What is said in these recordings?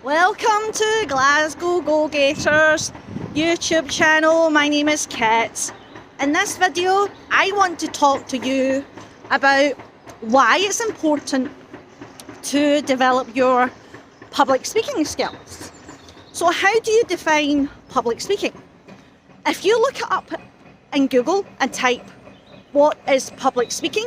Welcome to Glasgow Go Gators YouTube channel. My name is Kit. In this video, I want to talk to you about why it's important to develop your public speaking skills. So how do you define public speaking? If you look it up in Google and type what is public speaking,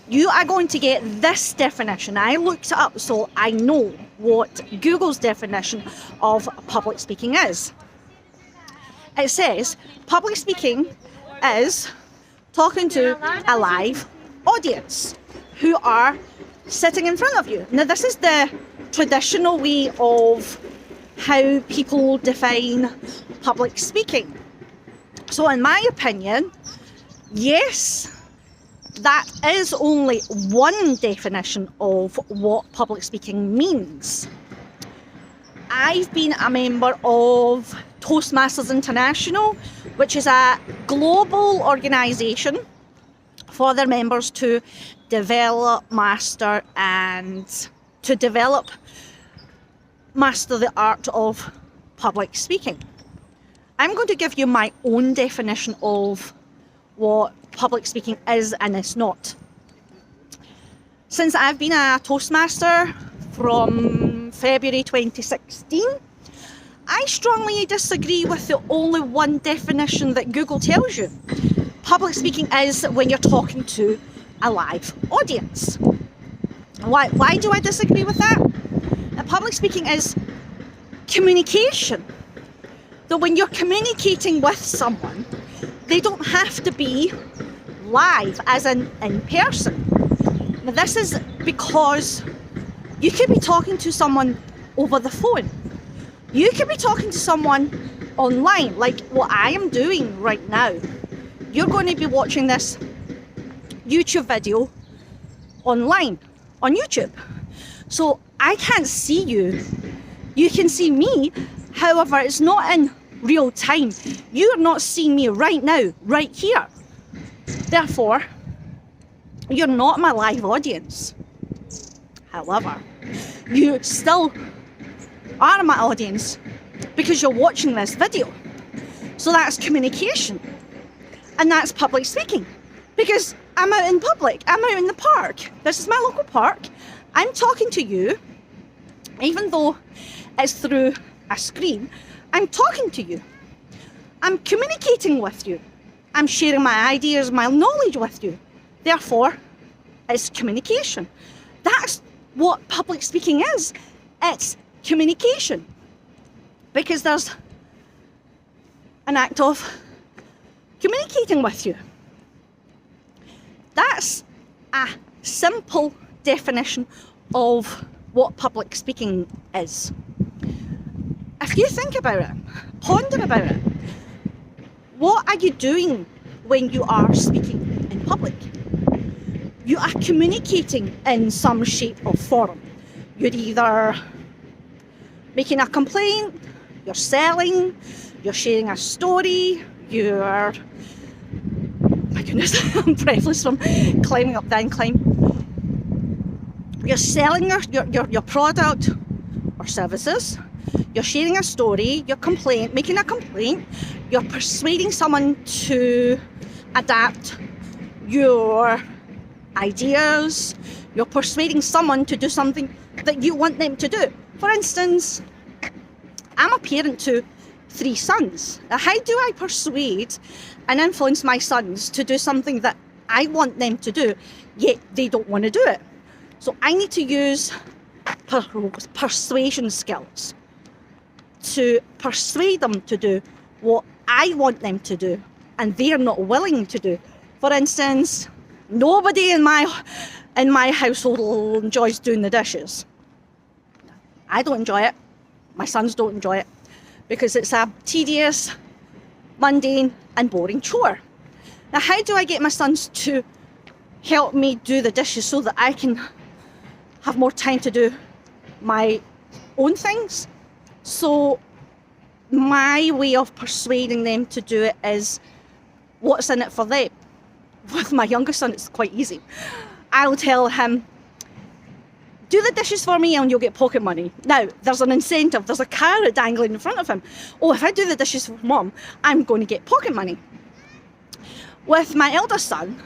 you are going to get this definition. I looked it up so I know what Google's definition of public speaking is. It says public speaking is talking to a live audience who are sitting in front of you. Now this is the traditional way of how people define public speaking. So in my opinion, yes, that is only one definition of what public speaking means. I've been a member of Toastmasters International, which is a global organisation for their members to develop, master the art of public speaking. I'm going to give you my own definition of what public speaking is and is not. Since I've been a Toastmaster from February 2016, I strongly disagree with the only one definition that Google tells you. Public speaking is when you're talking to a live audience. Why do I disagree with that? Public speaking is communication. So when you're communicating with someone, they don't have to be live, as in person. Now this is because you could be talking to someone over the phone. You could be talking to someone online, like what I am doing right now. You're going to be watching this YouTube video online, on YouTube. So I can't see you. You can see me. However, it's not in real time. You're not seeing me right now, right here. Therefore, you're not my live audience. However, you still are my audience because you're watching this video. So that's communication. And that's public speaking. Because I'm out in public. I'm out in the park. This is my local park. I'm talking to you, even though it's through a screen. I'm talking to you. I'm communicating with you. I'm sharing my ideas, my knowledge with you. Therefore, it's communication. That's what public speaking is. It's communication. Because there's an act of communicating with you. That's a simple definition of what public speaking is. If you think about it, ponder about it, what are you doing when you are speaking in public? You are communicating in some shape or form. You're either making a complaint, you're selling, you're sharing a story, you're... My goodness, I'm breathless from climbing up the incline. You're selling your product or services. You're sharing a story, making a complaint, you're persuading someone to adapt your ideas, you're persuading someone to do something that you want them to do. For instance, I'm a parent to 3 sons. Now, how do I persuade and influence my sons to do something that I want them to do, yet they don't want to do it? So I need to use persuasion skills to persuade them to do what I want them to do and they're not willing to do. For instance, nobody in my household enjoys doing the dishes. I don't enjoy it. My sons don't enjoy it because it's a tedious, mundane and boring chore. Now how do I get my sons to help me do the dishes so that I can have more time to do my own things? So my way of persuading them to do it is what's in it for them. With my youngest son, it's quite easy. I'll tell him, do the dishes for me and you'll get pocket money. Now, there's an incentive, there's a carrot dangling in front of him. Oh, if I do the dishes for mum, I'm going to get pocket money. With my eldest son,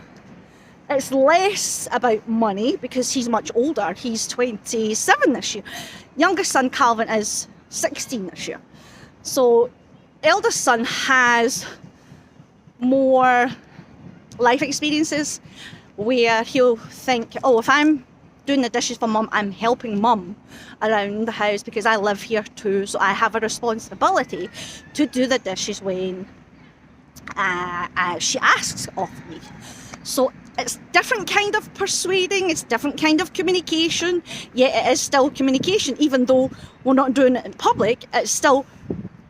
it's less about money because he's much older. He's 27 this year. Youngest son, Calvin, is 16 this year. So, eldest son has more life experiences where he'll think, oh, if I'm doing the dishes for mum, I'm helping mum around the house because I live here too, so I have a responsibility to do the dishes when she asks of me. So it's different kind of persuading, it's different kind of communication, yet it is still communication. Even though we're not doing it in public, it's still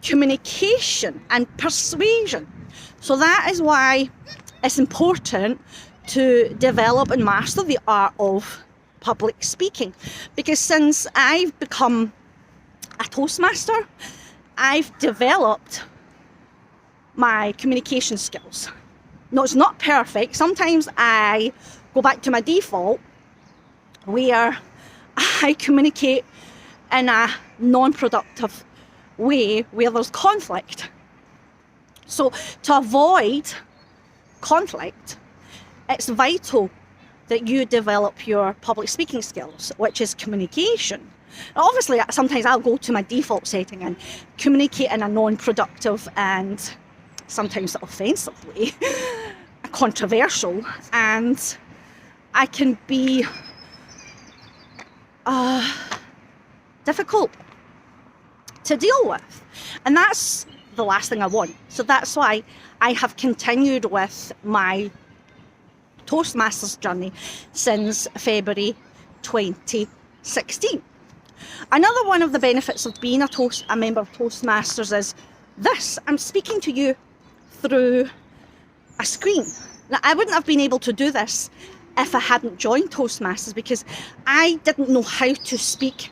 communication and persuasion. So that is why it's important to develop and master the art of public speaking, because since I've become a Toastmaster, I've developed my communication skills. No, it's not perfect. Sometimes I go back to my default where I communicate in a non-productive way where there's conflict. So to avoid conflict, it's vital that you develop your public speaking skills, which is communication. Now, obviously, sometimes I'll go to my default setting and communicate in a non-productive and sometimes offensive way, controversial, and I can be difficult to deal with. And that's the last thing I want. So that's why I have continued with my Toastmasters journey since February 2016. Another one of the benefits of being a member of Toastmasters is this: I'm speaking to you through a screen. Now, I wouldn't have been able to do this if I hadn't joined Toastmasters because I didn't know how to speak,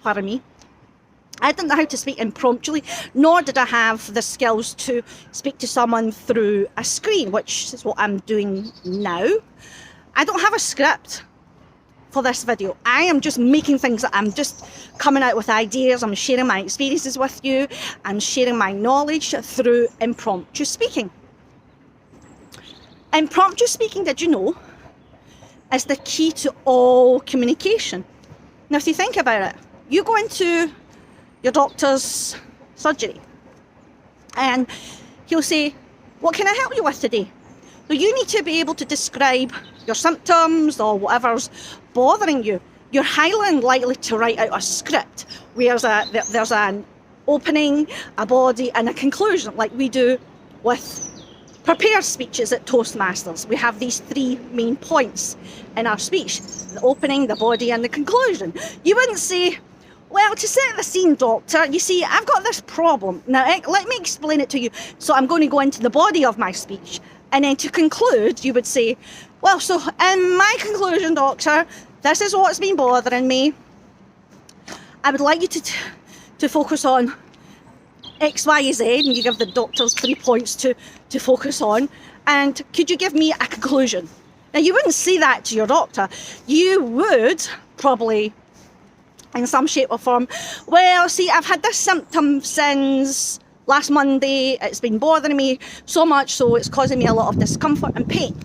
pardon me, I didn't know how to speak impromptu, nor did I have the skills to speak to someone through a screen, which is what I'm doing now. I don't have a script for this video. I am just making things up. I'm just coming out with ideas. I'm sharing my experiences with you. I'm sharing my knowledge through impromptu speaking. Impromptu speaking, did you know, is the key to all communication. Now, if you think about it, you go into your doctor's surgery and he'll say, what can I help you with today? So you need to be able to describe your symptoms or whatever's bothering you. You're highly unlikely to write out a script where there's an opening, a body and a conclusion like we do with prepared speeches at Toastmasters. We have these three main points in our speech: the opening, the body and the conclusion. You wouldn't say, well, to set the scene, doctor, you see, I've got this problem. Now, let me explain it to you. So I'm going to go into the body of my speech. And then to conclude, you would say, well, so in my conclusion, doctor, this is what's been bothering me. I would like you to focus on X, Y, Z, and you give the doctors 3 points to focus on. And could you give me a conclusion? Now, you wouldn't say that to your doctor. You would probably, in some shape or form, well, see, I've had this symptom since last Monday. It's been bothering me so much, so it's causing me a lot of discomfort and pain.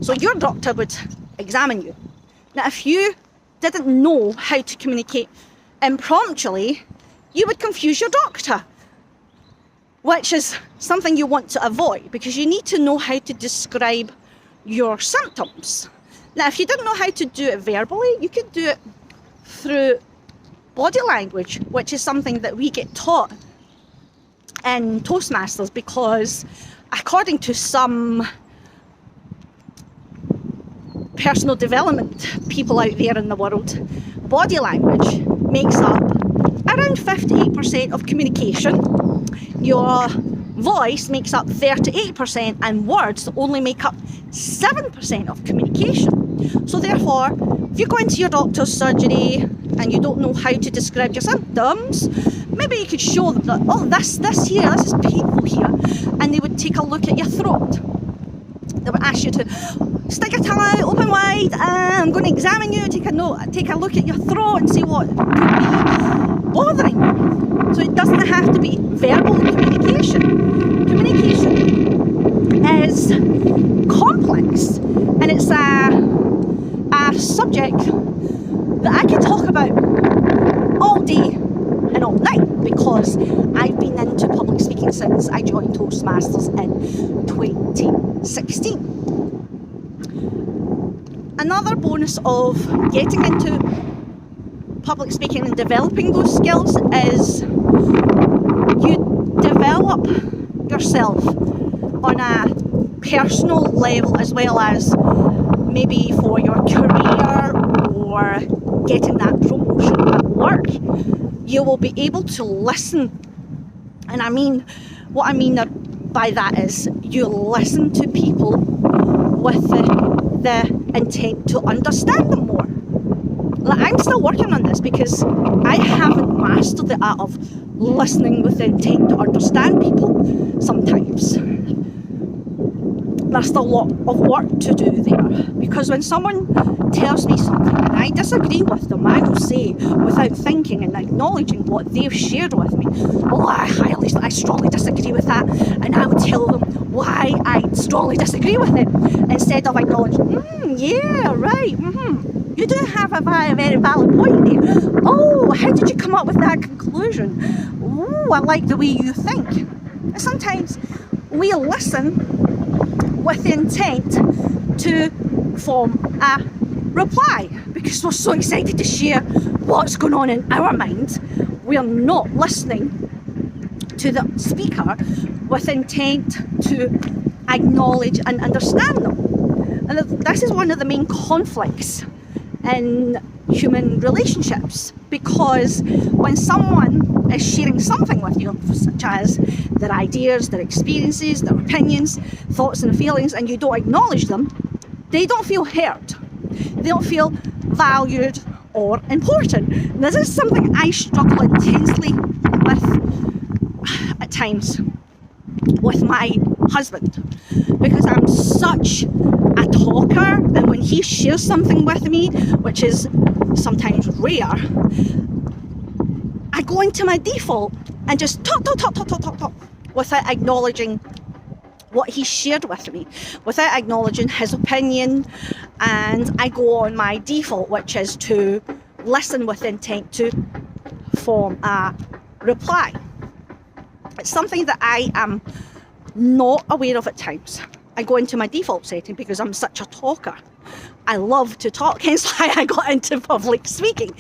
So your doctor would examine you. Now, if you didn't know how to communicate impromptu, you would confuse your doctor, which is something you want to avoid because you need to know how to describe your symptoms. Now, if you didn't know how to do it verbally, you could do it through body language, which is something that we get taught in Toastmasters because, according to some personal development people out there in the world, body language makes up around 58% of communication. Your voice makes up 38% and words only make up 7% of communication. So therefore, if you go into your doctor's surgery and you don't know how to describe your symptoms, maybe you could show them that, oh, this here, this is painful here, and they would take a look at your throat. They would ask you to stick your tongue out open wide, and I'm going to examine you, take a look at your throat and see what could be bothering you. So it doesn't have to be verbal communication. Communication is complex, and it's a subject that I can talk about all day and all night, because I've been into public speaking since I joined Toastmasters in 2016. Another bonus of getting into public speaking and developing those skills is you develop yourself on a personal level, as well as maybe for your career or getting that promotion at work. You will be able to listen, and what I mean by that is you listen to people with the intent to understand them more. Like, I'm still working on this because I haven't mastered the art of listening with the intent to understand people sometimes. There's still a lot of work to do there, because when someone tells me something and I disagree with them, I will say, without thinking and acknowledging what they've shared with me, oh, I strongly disagree with that, and I would tell them why I strongly disagree with it, instead of acknowledging, yeah, right, you do have a very valid point there. Oh, how did you come up with that conclusion? Oh, I like the way you think. And sometimes we listen with the intent to form a reply, because we're so excited to share what's going on in our mind. We're not listening to the speaker with intent to acknowledge and understand them. And this is one of the main conflicts in human relationships, because when someone is sharing something with you, such as their ideas, their experiences, their opinions, thoughts and feelings, and you don't acknowledge them, they don't feel heard. They don't feel valued or important. And this is something I struggle intensely with at times with my husband, because I'm such a talker, and when he shares something with me, which is sometimes rare, I go into my default and just talk without acknowledging what he shared with me, without acknowledging his opinion, and I go on my default, which is to listen with intent to form a reply. It's something that I am not aware of at times. I go into my default setting because I'm such a talker. I love to talk, hence why I got into public speaking,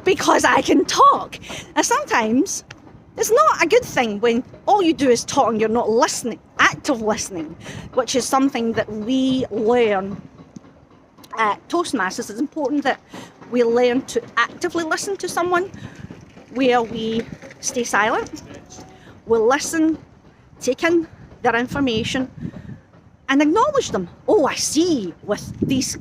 because I can talk. And sometimes it's not a good thing when all you do is talk and you're not listening, active listening, which is something that we learn at Toastmasters. It's important that we learn to actively listen to someone, where we stay silent, we'll listen, take in their information, and acknowledge them. Oh, I see, with these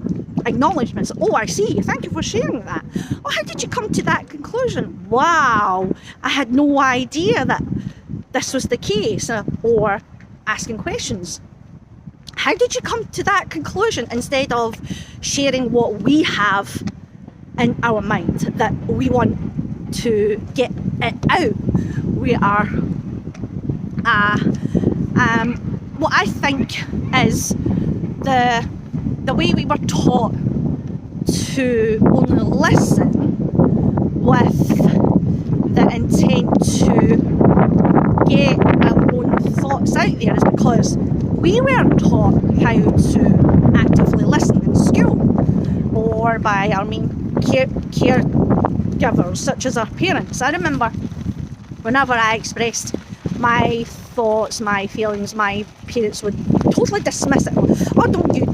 acknowledgements. Oh, I see. Thank you for sharing that. Oh, how did you come to that conclusion? Wow, I had no idea that this was the case. Or asking questions. How did you come to that conclusion, instead of sharing what we have in our mind that we want to get it out? We are what I think is the way we were taught to only listen with the intent to get our own thoughts out there is because we weren't taught how to actively listen in school, or by our main caregivers, such as our parents. I remember whenever I expressed my thoughts, my feelings, my parents would totally dismiss it. Oh, don't you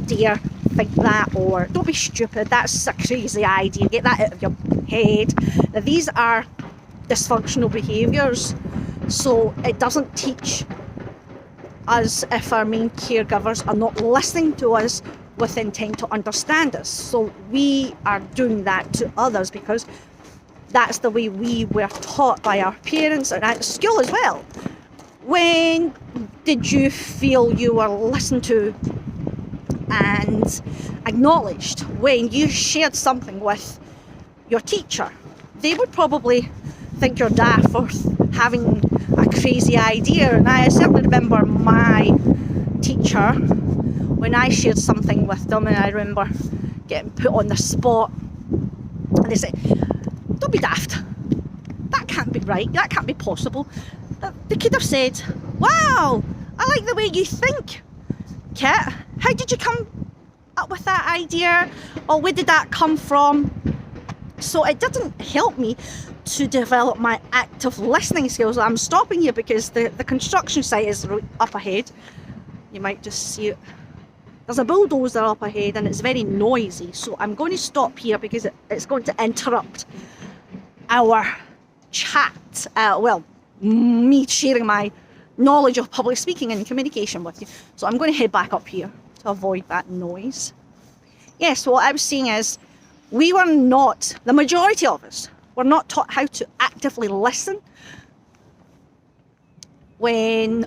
dare think that, or don't be stupid, that's a crazy idea, get that out of your head. Now, these are dysfunctional behaviours, so it doesn't teach us if our main caregivers are not listening to us with intent to understand us. So we are doing that to others because that's the way we were taught by our parents and at school as well. When did you feel you were listened to and acknowledged when you shared something with your teacher. They would probably think you're daft for having a crazy idea. And I certainly remember my teacher, when I shared something with them, and I remember getting put on the spot, and they said, don't be daft, that can't be right, that can't be possible. They could have said, wow, I like the way you think, Kit, how did you come up with that idea, or where did that come from? So it didn't help me to develop my active listening skills. I'm stopping here because the construction site is up ahead. You might just see it. There's a bulldozer up ahead and it's very noisy, so I'm going to stop here because it's going to interrupt our chat. Well, me sharing my knowledge of public speaking and communication with you. So I'm going to head back up here to avoid that noise. Yes, what I was saying is, we were not, the majority of us, were not taught how to actively listen when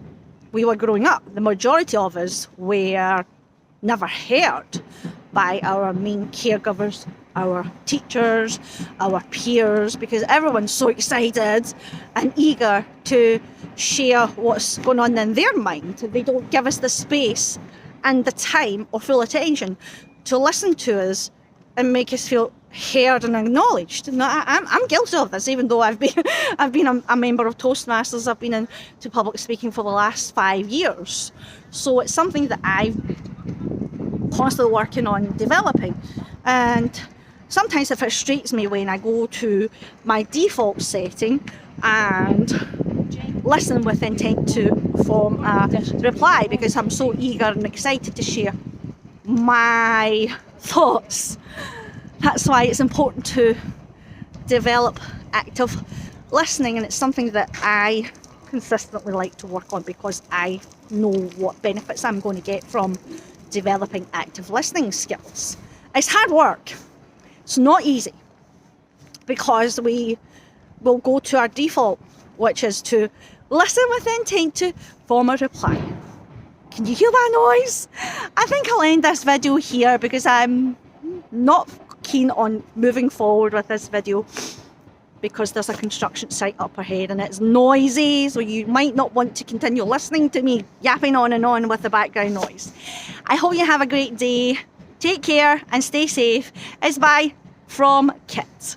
we were growing up. The majority of us were never heard by our main caregivers, our teachers, our peers, because everyone's so excited and eager to share what's going on in their mind. They don't give us the space and the time or full attention to listen to us and make us feel heard and acknowledged. And I'm guilty of this, even though I've been a member of Toastmasters. I've been into public speaking for the last 5 years. So it's something that I've constantly working on developing. And sometimes it frustrates me when I go to my default setting and listen with intent to form a reply, because I'm so eager and excited to share my thoughts. That's why it's important to develop active listening, and it's something that I consistently like to work on because I know what benefits I'm going to get from developing active listening skills. It's hard work. It's not easy because we will go to our default, which is to listen with intent to form a reply. Can you hear that noise? I think I'll end this video here because I'm not keen on moving forward with this video because there's a construction site up ahead and it's noisy, so you might not want to continue listening to me yapping on and on with the background noise. I hope you have a great day. Take care and stay safe. It's bye from Kit.